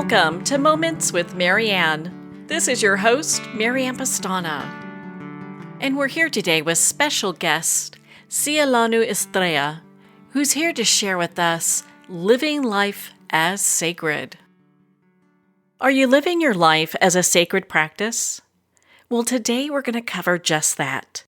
Welcome to Moments with Marianne. This is your host, Marianne Pastana. And we're here today with special guest, Sia-Lanu Estrella, who's here to share with us living life as sacred. Are you living your life as a sacred practice? Well, today we're going to cover just that.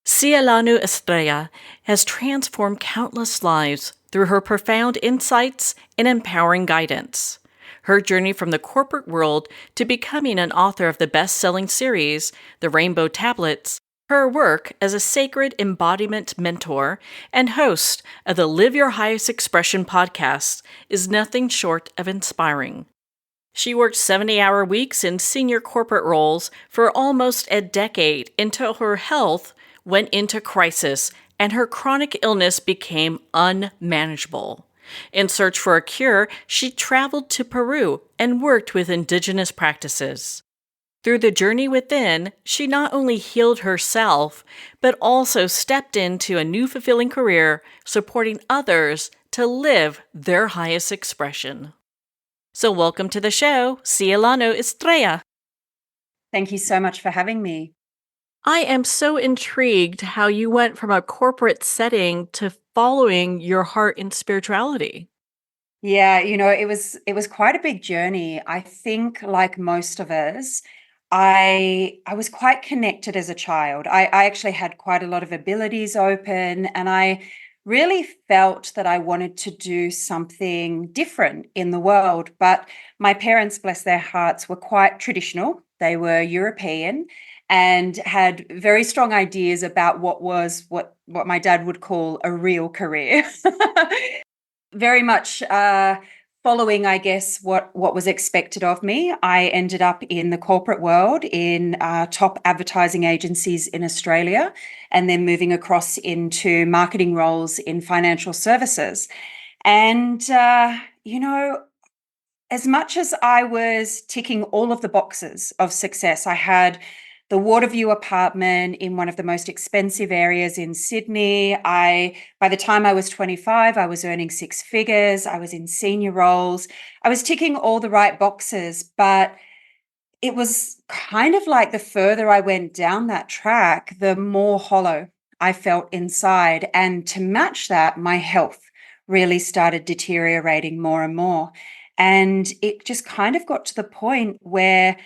Sia-Lanu Estrella has transformed countless lives through her profound insights and empowering guidance. Her journey from the corporate world to becoming an author of the best-selling series, The Rainbow Tablets, her work as a sacred embodiment mentor and host of the Live Your Highest Expression podcast is nothing short of inspiring. She worked 70-hour weeks in senior corporate roles for almost a decade until her health went into crisis and her chronic illness became unmanageable. In search for a cure, she traveled to Peru and worked with indigenous practices. Through the journey within, she not only healed herself, but also stepped into a new fulfilling career supporting others to live their highest expression. So welcome to the show, Sia-Lanu Estrella. Thank you so much for having me. I am so intrigued how you went from a corporate setting to following your heart in spirituality. Yeah, it was quite a big journey. I think like most of us, I was quite connected as a child. I actually had quite a lot of abilities open, and I really felt that I wanted to do something different in the world. But my parents, bless their hearts, were quite traditional. They were European and had very strong ideas about what my dad would call a real career. Very much following, I guess, what was expected of me. I ended up in the corporate world in top advertising agencies in Australia, and then moving across into marketing roles in financial services. And, as much as I was ticking all of the boxes of success, I had the Waterview apartment in one of the most expensive areas in Sydney. By the time I was 25, I was earning six figures. I was in senior roles. I was ticking all the right boxes, but it was kind of like the further I went down that track, the more hollow I felt inside. And to match that, my health really started deteriorating more and more. And it just kind of got to the point where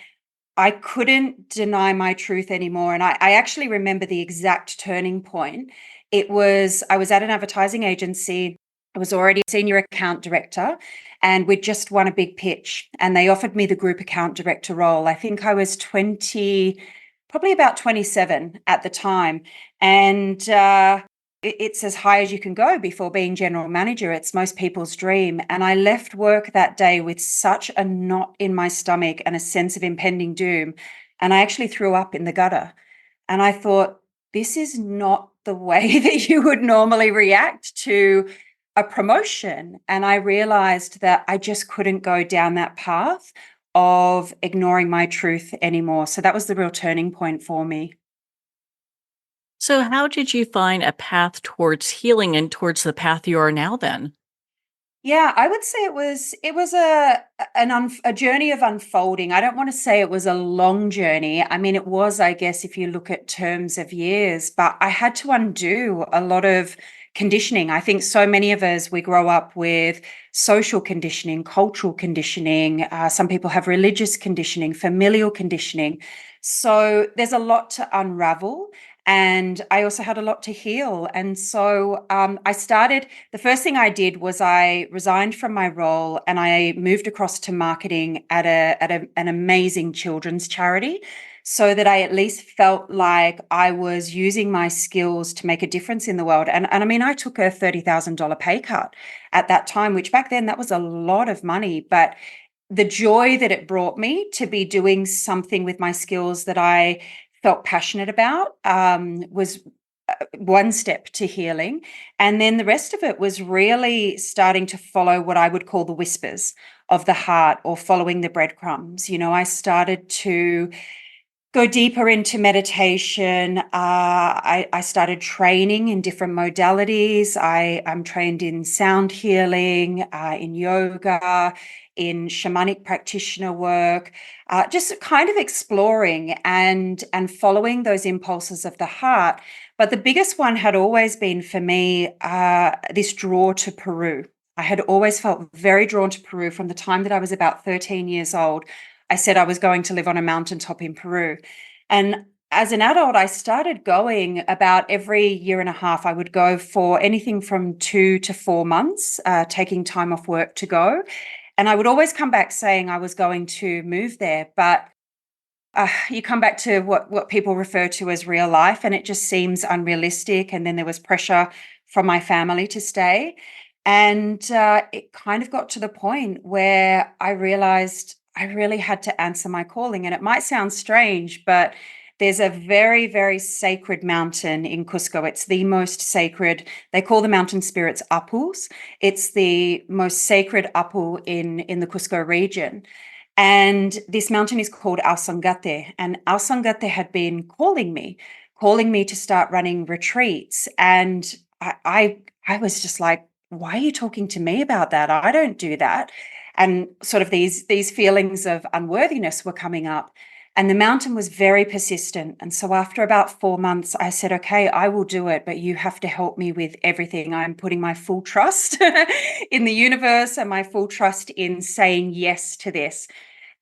I couldn't deny my truth anymore. And I actually remember the exact turning point. I was at an advertising agency. I was already a senior account director, and we'd just won a big pitch. And they offered me the group account director role. I think I was 20, probably about 27 at the time. And it's as high as you can go before being general manager. It's most people's dream. And I left work that day with such a knot in my stomach and a sense of impending doom. And I actually threw up in the gutter. And I thought, this is not the way that you would normally react to a promotion. And I realized that I just couldn't go down that path of ignoring my truth anymore. So that was the real turning point for me. So how did you find a path towards healing and towards the path you are now then? Yeah, I would say it was a journey of unfolding. I don't want to say it was a long journey. I mean, it was, I guess, if you look at terms of years, but I had to undo a lot of conditioning. I think so many of us, we grow up with social conditioning, cultural conditioning. Some people have religious conditioning, familial conditioning. So there's a lot to unravel. And I also had a lot to heal. And so the first thing I did was I resigned from my role and I moved across to marketing at an amazing children's charity, so that I at least felt like I was using my skills to make a difference in the world. And I mean, I took a $30,000 pay cut at that time, which back then that was a lot of money. But the joy that it brought me to be doing something with my skills that I felt passionate about was one step to healing. And then the rest of it was really starting to follow what I would call the whispers of the heart, or following the breadcrumbs. I started to go deeper into meditation. I started training in different modalities. I'm trained in sound healing, in yoga, in shamanic practitioner work, just kind of exploring and following those impulses of the heart. But the biggest one had always been for me this draw to Peru. I had always felt very drawn to Peru from the time that I was about 13 years old. I said I was going to live on a mountaintop in Peru. And as an adult, I started going about every year and a half. I would go for anything from 2 to 4 months, taking time off work to go. And I would always come back saying I was going to move there. But you come back to what people refer to as real life, and it just seems unrealistic. And then there was pressure from my family to stay. And it kind of got to the point where I realized I really had to answer my calling. And it might sound strange, but there's a very, very sacred mountain in Cusco. It's the most sacred. They call the mountain spirits apus. It's the most sacred apu in the Cusco region. And this mountain is called Alsangate. And Alsangate had been calling me to start running retreats. And I was just like, why are you talking to me about that? I don't do that. And sort of these feelings of unworthiness were coming up. And the mountain was very persistent. And so after about 4 months, I said, okay, I will do it, but you have to help me with everything. I'm putting my full trust in the universe and my full trust in saying yes to this.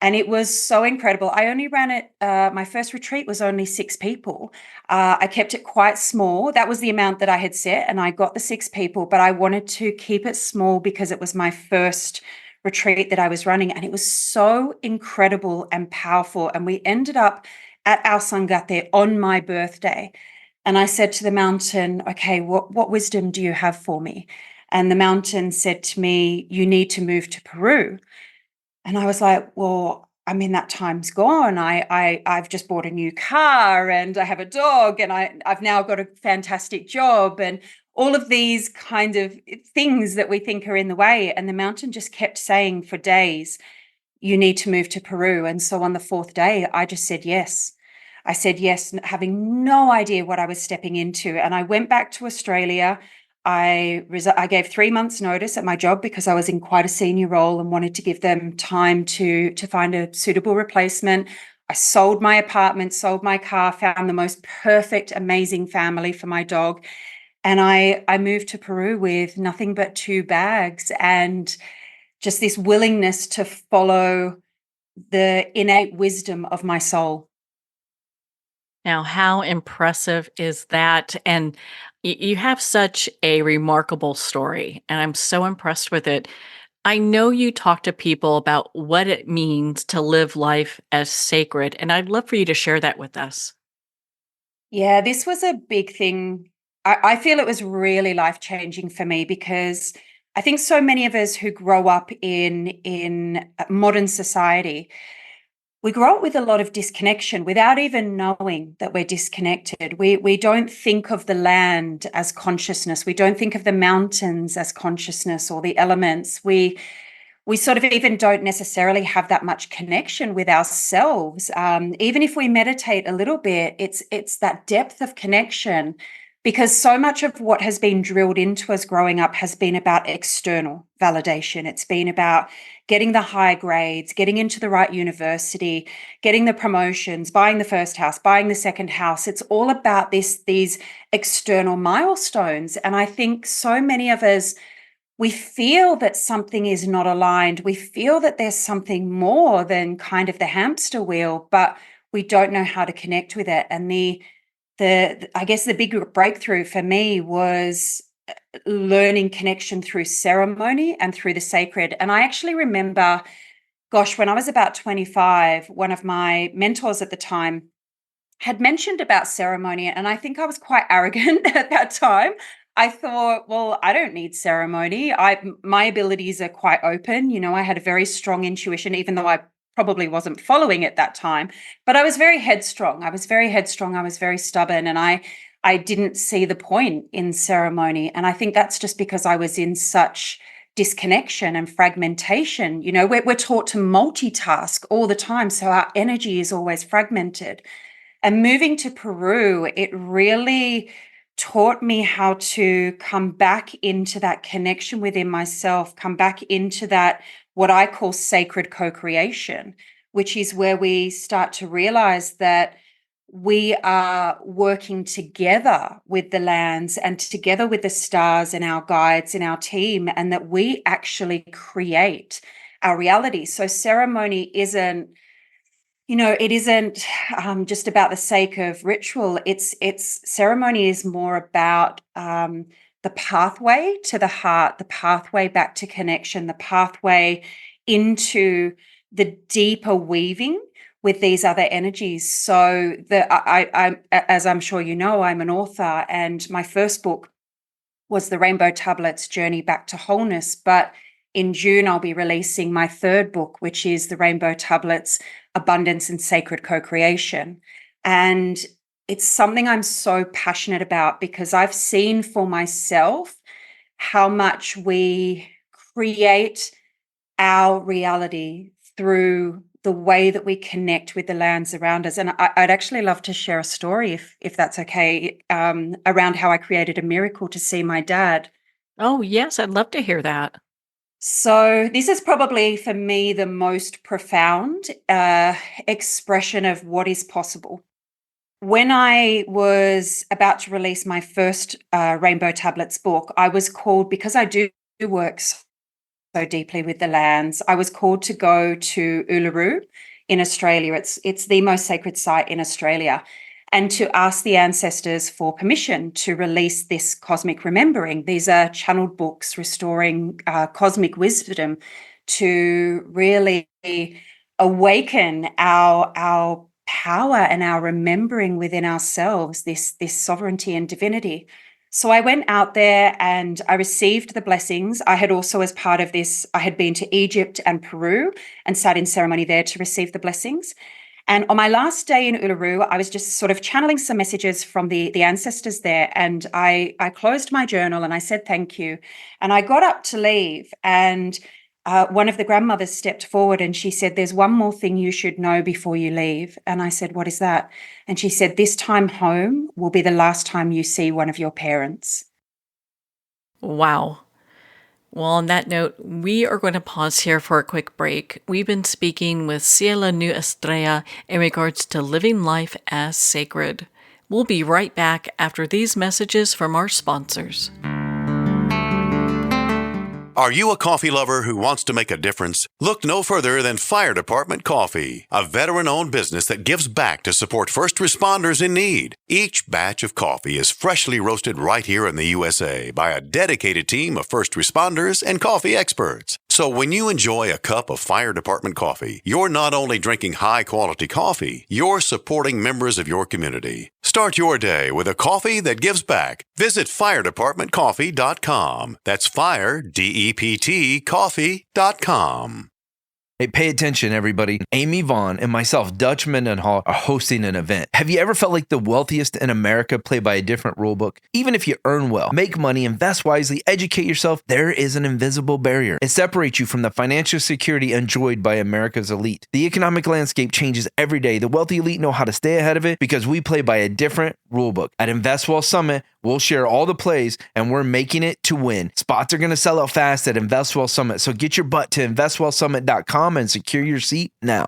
And it was so incredible. I only ran it, my first retreat was only 6 people. I kept it quite small. That was the amount that I had set, and I got the 6 people, but I wanted to keep it small because it was my first retreat that I was running. And it was so incredible and powerful. And we ended up at Al Sangate on my birthday. And I said to the mountain, okay, what wisdom do you have for me? And the mountain said to me, you need to move to Peru. And I was like, well, I mean, that time's gone. I've just bought a new car and I have a dog and I've now got a fantastic job and all of these kind of things that we think are in the way. And the mountain just kept saying for days, you need to move to Peru. And so on the fourth day, I just said yes. I said yes, having no idea what I was stepping into. And I went back to Australia. I gave 3 months notice at my job because I was in quite a senior role and wanted to give them time to find a suitable replacement. I sold my apartment, sold my car, found the most perfect, amazing family for my dog. And I moved to Peru with nothing but 2 bags and just this willingness to follow the innate wisdom of my soul. Now, how impressive is that? And you have such a remarkable story, and I'm so impressed with it. I know you talk to people about what it means to live life as sacred, and I'd love for you to share that with us. Yeah, this was a big thing. I feel it was really life-changing for me because I think so many of us who grow up in modern society, we grow up with a lot of disconnection without even knowing that we're disconnected. We don't think of the land as consciousness. We don't think of the mountains as consciousness or the elements. We sort of even don't necessarily have that much connection with ourselves. Even if we meditate a little bit, it's that depth of connection, because so much of what has been drilled into us growing up has been about external validation. It's been about getting the high grades, getting into the right university, getting the promotions, buying the first house, buying the second house. It's all about these external milestones. And I think so many of us, we feel that something is not aligned. We feel that there's something more than kind of the hamster wheel, but we don't know how to connect with it. And I guess the big breakthrough for me was learning connection through ceremony and through the sacred. And I actually remember, gosh, when I was about 25, one of my mentors at the time had mentioned about ceremony, and I think I was quite arrogant at that time. I thought, well, I don't need ceremony. My abilities are quite open. You know, I had a very strong intuition, even though I probably wasn't following at that time. But I was very headstrong. I was very stubborn, and I didn't see the point in ceremony. And I think that's just because I was in such disconnection and fragmentation. You know, we're taught to multitask all the time, so our energy is always fragmented. And moving to Peru, it really taught me how to come back into that connection within myself, come back into that, what I call sacred co-creation, which is where we start to realize that we are working together with the lands and together with the stars and our guides and our team, and that we actually create our reality. So ceremony isn't, it isn't just about the sake of ritual. It's ceremony is more about the pathway to the heart, the pathway back to connection, the pathway into the deeper weaving with these other energies. So I, as I'm sure you know, I'm an author, and my first book was the Rainbow Tablets Journey Back to Wholeness. But in June, I'll be releasing my third book, which is the Rainbow Tablets Abundance and Sacred Co-Creation. And it's something I'm so passionate about because I've seen for myself how much we create our reality through the way that we connect with the lands around us. And I'd actually love to share a story, if that's okay, around how I created a miracle to see my dad. Oh, yes, I'd love to hear that. So this is probably for me the most profound expression of what is possible. When I was about to release my first Rainbow Tablets book, I was called, because I do work so deeply with the lands, I was called to go to Uluru in Australia. It's the most sacred site in Australia, and to ask the ancestors for permission to release this cosmic remembering. These are channeled books restoring cosmic wisdom to really awaken our power and our remembering within ourselves, this sovereignty and divinity. So I went out there and I received the blessings. I had also, as part of this, I had been to Egypt and Peru and sat in ceremony there to receive the blessings. And on my last day in Uluru, I was just sort of channeling some messages from the ancestors there. And I closed my journal and I said, thank you. And I got up to leave, and one of the grandmothers stepped forward and she said, there's one more thing you should know before you leave. And I said, what is that? And she said, this time home will be the last time you see one of your parents. Wow. Well, on that note, we are going to pause here for a quick break. We've been speaking with Sia-Lanu Estrella in regards to living life as sacred. We'll be right back after these messages from our sponsors. Are you a coffee lover who wants to make a difference? Look no further than Fire Department Coffee, a veteran-owned business that gives back to support first responders in need. Each batch of coffee is freshly roasted right here in the USA by a dedicated team of first responders and coffee experts. So when you enjoy a cup of Fire Department coffee, you're not only drinking high-quality coffee, you're supporting members of your community. Start your day with a coffee that gives back. Visit firedepartmentcoffee.com. That's fire, D-E-P-T, coffee.com. Hey, pay attention, everybody. Amy Vaughn and myself, Dutch Mendenhall, are hosting an event. Have you ever felt like the wealthiest in America play by a different rule book? Even if you earn well, make money, invest wisely, educate yourself, there is an invisible barrier. It separates you from the financial security enjoyed by America's elite. The economic landscape changes every day. The wealthy elite know how to stay ahead of it because we play by a different rule book. At Invest Well Summit, we'll share all the plays, and we're making it to win. Spots are going to sell out fast at InvestWell Summit, so get your butt to investwellsummit.com and secure your seat now.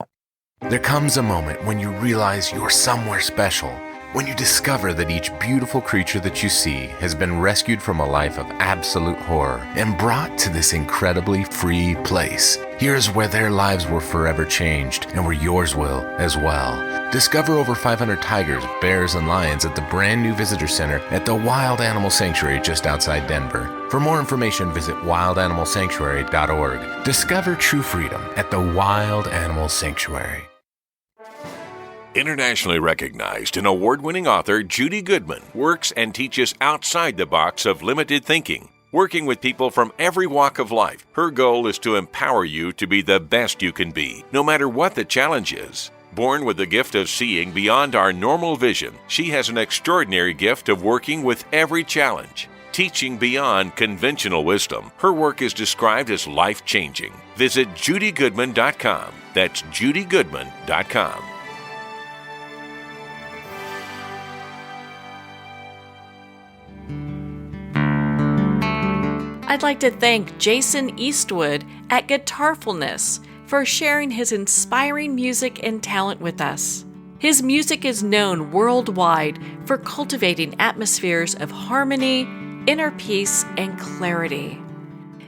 There comes a moment when you realize you're somewhere special, when you discover that each beautiful creature that you see has been rescued from a life of absolute horror and brought to this incredibly free place. Here's where their lives were forever changed, and where yours will as well. Discover over 500 tigers, bears, and lions at the brand new visitor center at the Wild Animal Sanctuary just outside Denver. For more information, visit wildanimalsanctuary.org. Discover true freedom at the Wild Animal Sanctuary. Internationally recognized and award-winning author Judy Goodman works and teaches outside the box of limited thinking. Working with people from every walk of life, her goal is to empower you to be the best you can be, no matter what the challenge is. Born with the gift of seeing beyond our normal vision, she has an extraordinary gift of working with every challenge. Teaching beyond conventional wisdom, her work is described as life-changing. Visit judygoodman.com. That's judygoodman.com. I'd like to thank Jason Eastwood at Guitarfulness for sharing his inspiring music and talent with us. His music is known worldwide for cultivating atmospheres of harmony, inner peace, and clarity.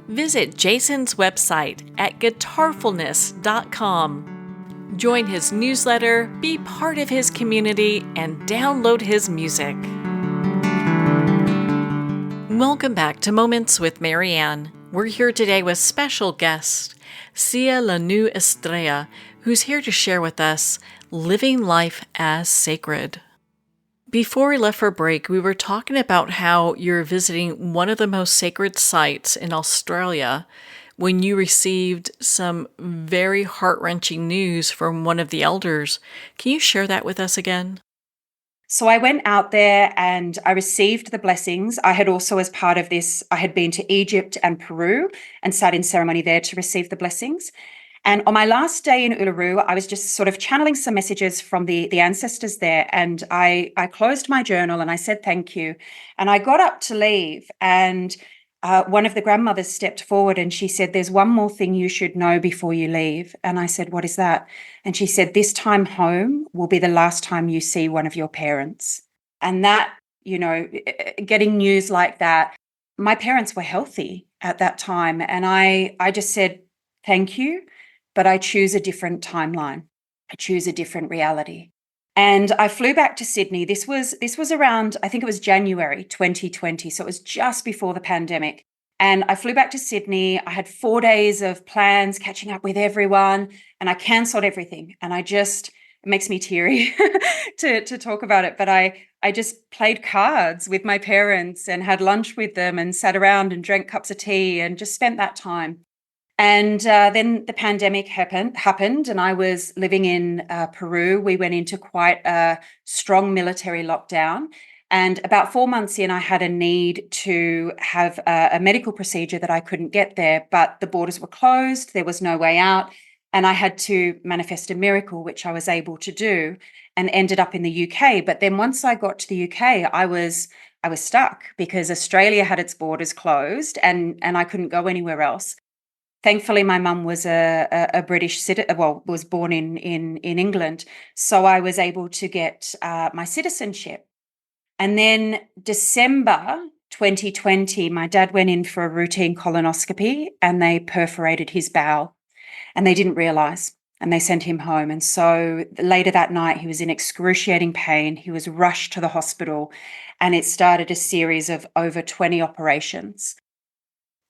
Visit Jason's website at guitarfulness.com. Join his newsletter, be part of his community, and download his music. Welcome back to Moments with Marianne. We're here today with special guest, Sia-Lanu Estrella, who's here to share with us Living Life as Sacred. Before we left for break, we were talking about how you're visiting one of the most sacred sites in Australia when you received some very heart-wrenching news from one of the elders. Can you share that with us again? So I went out there and I received the blessings. I had also, as part of this, I had been to Egypt and Peru and sat in ceremony there to receive the blessings. And on my last day in Uluru, I was just sort of channeling some messages from the ancestors there. And I closed my journal and I said, thank you. And I got up to leave, and one of the grandmothers stepped forward and she said, there's one more thing you should know before you leave. And I said, what is that? And she said, this time home will be the last time you see one of your parents. And that, getting news like that, my parents were healthy at that time. And I just said, thank you, but I choose a different timeline. I choose a different reality. And I flew back to Sydney. This was around, I think it was January 2020. So it was just before the pandemic. And I flew back to Sydney. I had 4 days of plans, catching up with everyone, and I canceled everything. And it makes me teary to talk about it. But I just played cards with my parents and had lunch with them and sat around and drank cups of tea and just spent that time. And then the pandemic happened, and I was living in Peru. We went into quite a strong military lockdown. And about 4 months in, I had a need to have a medical procedure that I couldn't get there, but the borders were closed. There was no way out. And I had to manifest a miracle, which I was able to do, and ended up in the UK. But then once I got to the UK, I was stuck because Australia had its borders closed and I couldn't go anywhere else. Thankfully, my mum was a British citizen, was born in England. So I was able to get my citizenship. And then December 2020, my dad went in for a routine colonoscopy and they perforated his bowel and they didn't realize, and they sent him home. And so later that night, he was in excruciating pain. He was rushed to the hospital and it started a series of over 20 operations.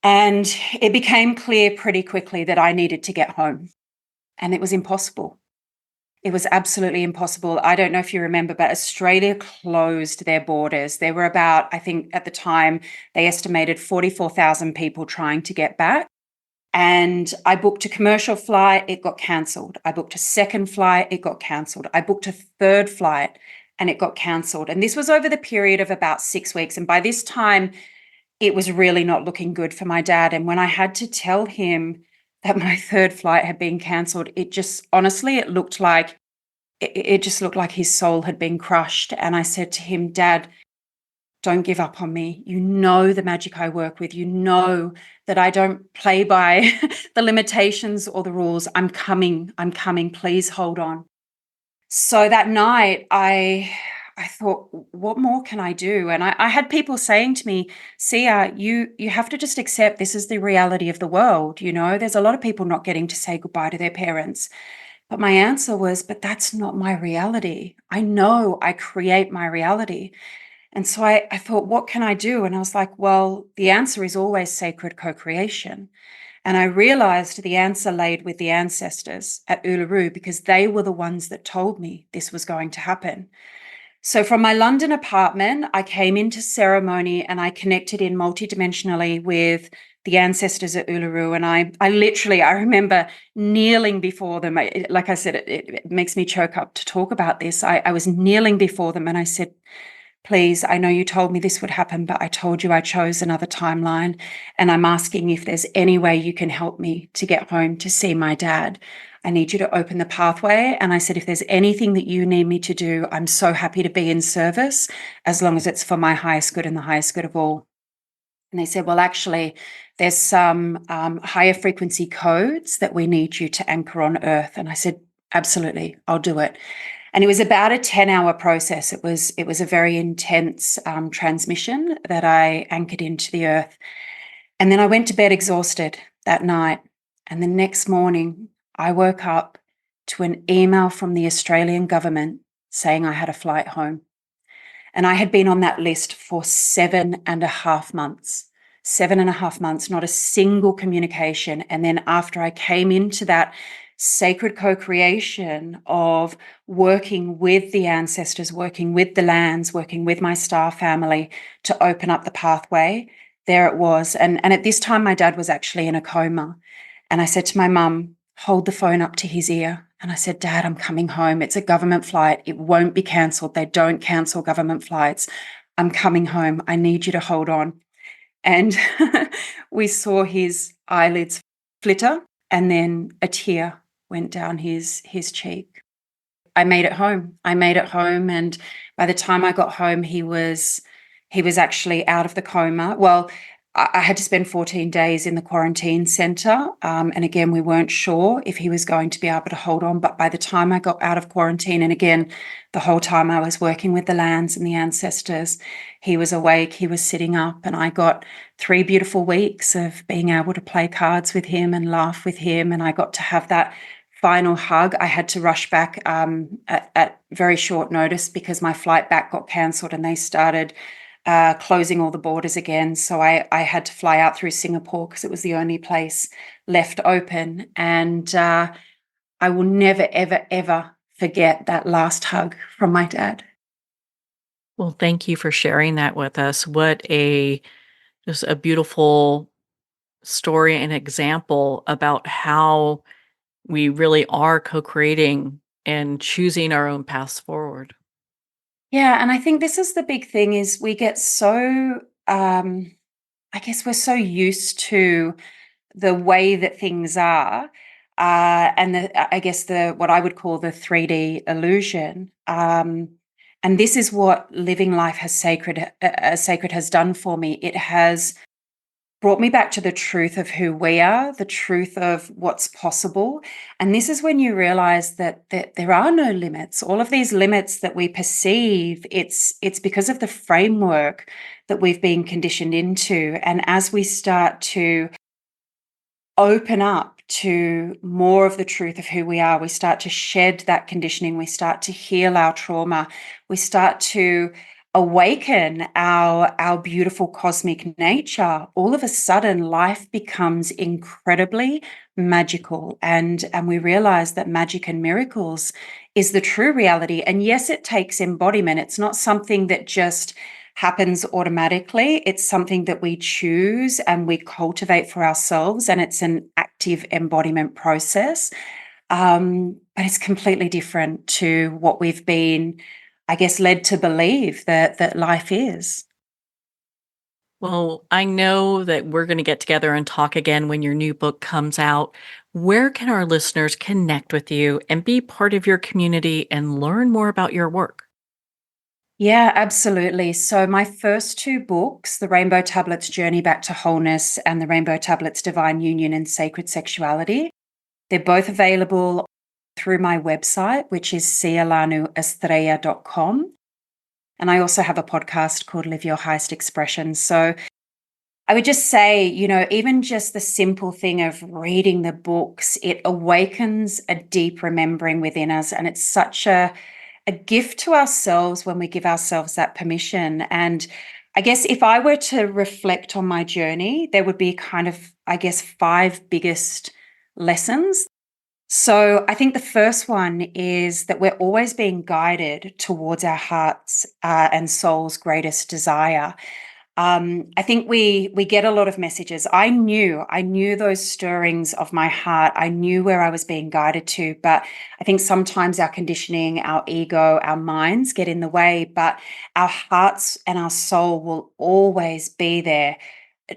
And it became clear pretty quickly that I needed to get home. And it was impossible. It was absolutely impossible. I don't know if you remember, but Australia closed their borders. There were about, I think at the time, they estimated 44,000 people trying to get back. And I booked a commercial flight, it got cancelled. I booked a second flight, it got cancelled. I booked a third flight and it got cancelled. And this was over the period of about 6 weeks. And by this time, it was really not looking good for my dad. And when I had to tell him that my third flight had been cancelled, it just looked like his soul had been crushed. And I said to him, Dad, don't give up on me. You know the magic I work with. You know that I don't play by the limitations or the rules. I'm coming. Please hold on. So that night, I thought, what more can I do? And I had people saying to me, Sia, you have to just accept this is the reality of the world. There's a lot of people not getting to say goodbye to their parents. But my answer was, but that's not my reality. I know I create my reality. And so I thought, what can I do? And I was like, well, the answer is always sacred co-creation. And I realized the answer laid with the ancestors at Uluru because they were the ones that told me this was going to happen. So from my London apartment, I came into ceremony and I connected in multidimensionally with the ancestors at Uluru. And I remember kneeling before them. Like I said, it makes me choke up to talk about this. I was kneeling before them and I said, please, I know you told me this would happen, but I told you I chose another timeline. And I'm asking if there's any way you can help me to get home to see my dad. I need you to open the pathway. And I said, if there's anything that you need me to do, I'm so happy to be in service as long as it's for my highest good and the highest good of all. And they said, well, actually, there's some higher frequency codes that we need you to anchor on Earth. And I said, absolutely, I'll do it. And it was about a 10-hour process. It was a very intense transmission that I anchored into the Earth. And then I went to bed exhausted that night. And the next morning, I woke up to an email from the Australian government saying I had a flight home. And I had been on that list for 7.5 months. 7.5 months, not a single communication. And then after I came into that sacred co-creation of working with the ancestors, working with the lands, working with my star family to open up the pathway, there it was. And at this time, my dad was actually in a coma. And I said to my mum, hold the phone up to his ear. And I said, Dad, I'm coming home. It's a government flight. It won't be cancelled. They don't cancel government flights. I'm coming home. I need you to hold on. And we saw his eyelids flitter, and then a tear went down his cheek. I made it home. And by the time I got home, he was actually out of the coma. Well, I had to spend 14 days in the quarantine center. And again, we weren't sure if he was going to be able to hold on. But by the time I got out of quarantine, and again, the whole time I was working with the lands and the ancestors, he was awake, he was sitting up, and I got 3 beautiful weeks of being able to play cards with him and laugh with him. And I got to have that final hug. I had to rush back at very short notice because my flight back got cancelled and they started closing all the borders again. So I had to fly out through Singapore because it was the only place left open. And I will never, ever, ever forget that last hug from my dad. Well, thank you for sharing that with us. Just a beautiful story and example about how we really are co-creating and choosing our own paths forward. Yeah, and I think this is the big thing is we get so, I guess we're so used to the way that things are, and I guess what I would call the 3D illusion. And this is what living life as sacred has done for me. It has brought me back to the truth of who we are, the truth of what's possible. And this is when you realize that there are no limits. All of these limits that we perceive, it's because of the framework that we've been conditioned into. And as we start to open up to more of the truth of who we are, we start to shed that conditioning, we start to heal our trauma, we start to awaken our beautiful cosmic nature, all of a sudden life becomes incredibly magical, and we realize that magic and miracles is the true reality. And yes, it takes embodiment. It's not something that just happens automatically. It's something that we choose and we cultivate for ourselves, and it's an active embodiment process. But it's completely different to what we've been, I guess, led to believe that life is. Well, I know that we're going to get together and talk again when your new book comes out. Where can our listeners connect with you and be part of your community and learn more about your work? Yeah, absolutely. So my first 2 books, The Rainbow Tablets Journey Back to Wholeness and The Rainbow Tablets Divine Union and Sacred Sexuality, they're both available through my website, which is Sia-Lanu Estrella.com. And I also have a podcast called Live Your Highest Expression. So I would just say, even just the simple thing of reading the books, it awakens a deep remembering within us. And it's such a gift to ourselves when we give ourselves that permission. And I guess if I were to reflect on my journey, there would be kind of, 5 biggest lessons. So I think the first one is that we're always being guided towards our heart's and soul's greatest desire. I think we get a lot of messages. I knew those stirrings of my heart. I knew where I was being guided to, but I think sometimes our conditioning, our ego, our minds get in the way, but our hearts and our soul will always be there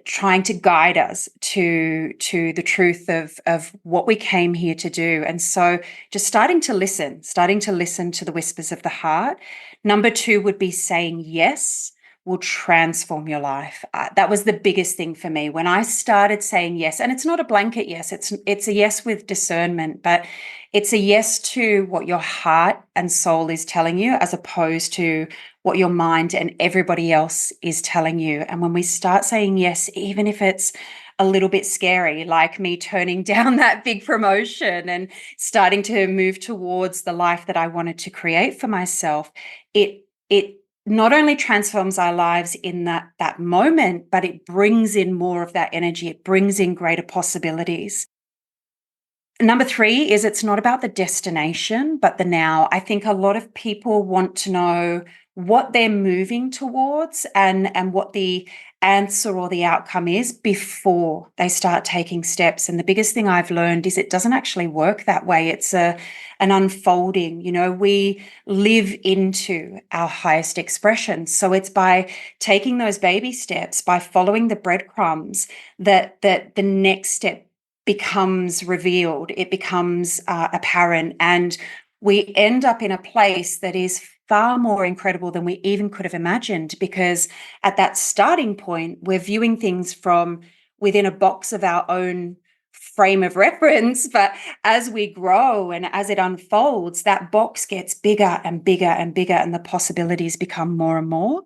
trying to guide us to the truth of what we came here to do. And so just starting to listen to the whispers of the heart. Number 2 would be saying yes will transform your life. That was the biggest thing for me when I started saying yes. And it's not a blanket yes, it's a yes with discernment, but it's a yes to what your heart and soul is telling you as opposed to what your mind and everybody else is telling you. And when we start saying yes, even if it's a little bit scary, like me turning down that big promotion and starting to move towards the life that I wanted to create for myself, it not only transforms our lives in that moment, but it brings in more of that energy. It brings in greater possibilities. Number 3 is it's not about the destination, but the now. I think a lot of people want to know what they're moving towards and what the answer or the outcome is before they start taking steps. And the biggest thing I've learned is it doesn't actually work that way. It's an unfolding. We live into our highest expression. So it's by taking those baby steps, by following the breadcrumbs, that the next step becomes revealed, it becomes apparent, and we end up in a place that is far more incredible than we even could have imagined, because at that starting point, we're viewing things from within a box of our own frame of reference. But as we grow and as it unfolds, that box gets bigger and bigger and bigger, and the possibilities become more and more.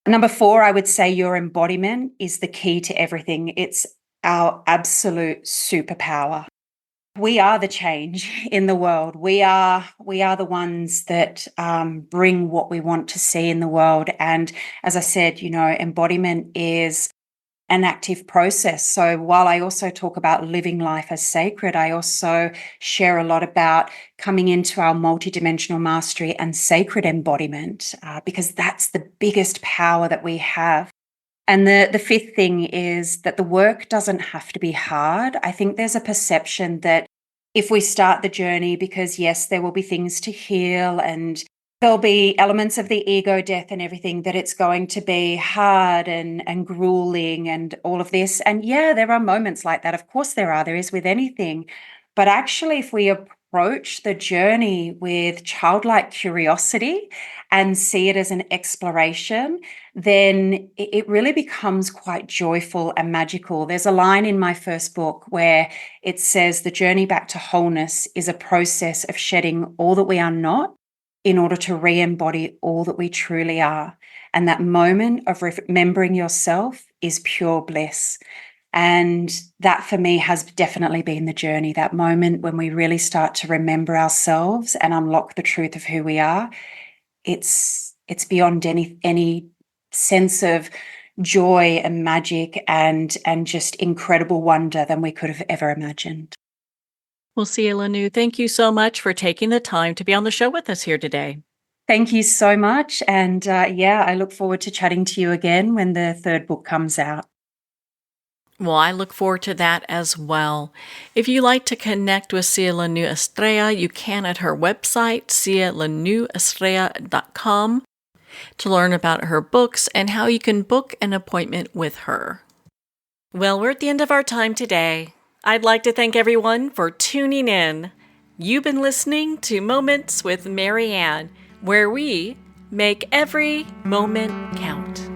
Number 4, I would say your embodiment is the key to everything. It's our absolute superpower. We are the change in the world. We are the ones that bring what we want to see in the world. And as I said, embodiment is an active process. So while I also talk about living life as sacred, I also share a lot about coming into our multidimensional mastery and sacred embodiment, because that's the biggest power that we have. And the 5th thing is that the work doesn't have to be hard. I think there's a perception that if we start the journey, because yes, there will be things to heal and there'll be elements of the ego death and everything, that it's going to be hard and grueling and all of this. And yeah, there are moments like that. Of course there are. There is with anything. But actually, if we approach the journey with childlike curiosity and see it as an exploration, then it really becomes quite joyful and magical. There's a line in my first book where it says the journey back to wholeness is a process of shedding all that we are not in order to re-embody all that we truly are. And that moment of remembering yourself is pure bliss. And that for me has definitely been the journey, that moment when we really start to remember ourselves and unlock the truth of who we are. It's beyond any sense of joy and magic and just incredible wonder than we could have ever imagined. Well, Sia-Lanu, thank you so much for taking the time to be on the show with us here today. Thank you so much. And I look forward to chatting to you again when the 3rd book comes out. Well, I look forward to that as well. If you'd like to connect with Sia-Lanu Estrella, you can at her website, Sia-Lanuestrella.com, to learn about her books and how you can book an appointment with her. Well, we're at the end of our time today. I'd like to thank everyone for tuning in. You've been listening to Moments with Marianne, where we make every moment count.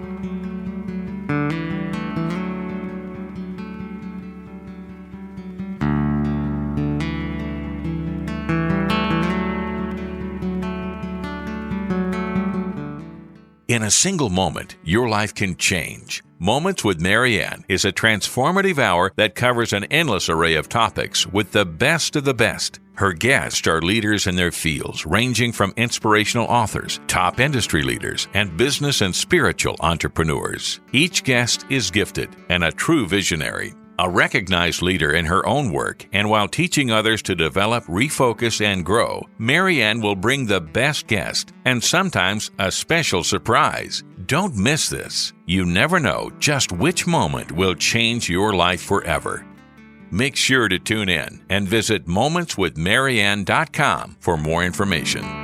In a single moment, your life can change. Moments with Marianne is a transformative hour that covers an endless array of topics with the best of the best. Her guests are leaders in their fields, ranging from inspirational authors, top industry leaders, and business and spiritual entrepreneurs. Each guest is gifted and a true visionary, a recognized leader in her own work, and while teaching others to develop, refocus, and grow, Marianne will bring the best guest and sometimes a special surprise. Don't miss this. You never know just which moment will change your life forever. Make sure to tune in and visit momentswithmarianne.com for more information.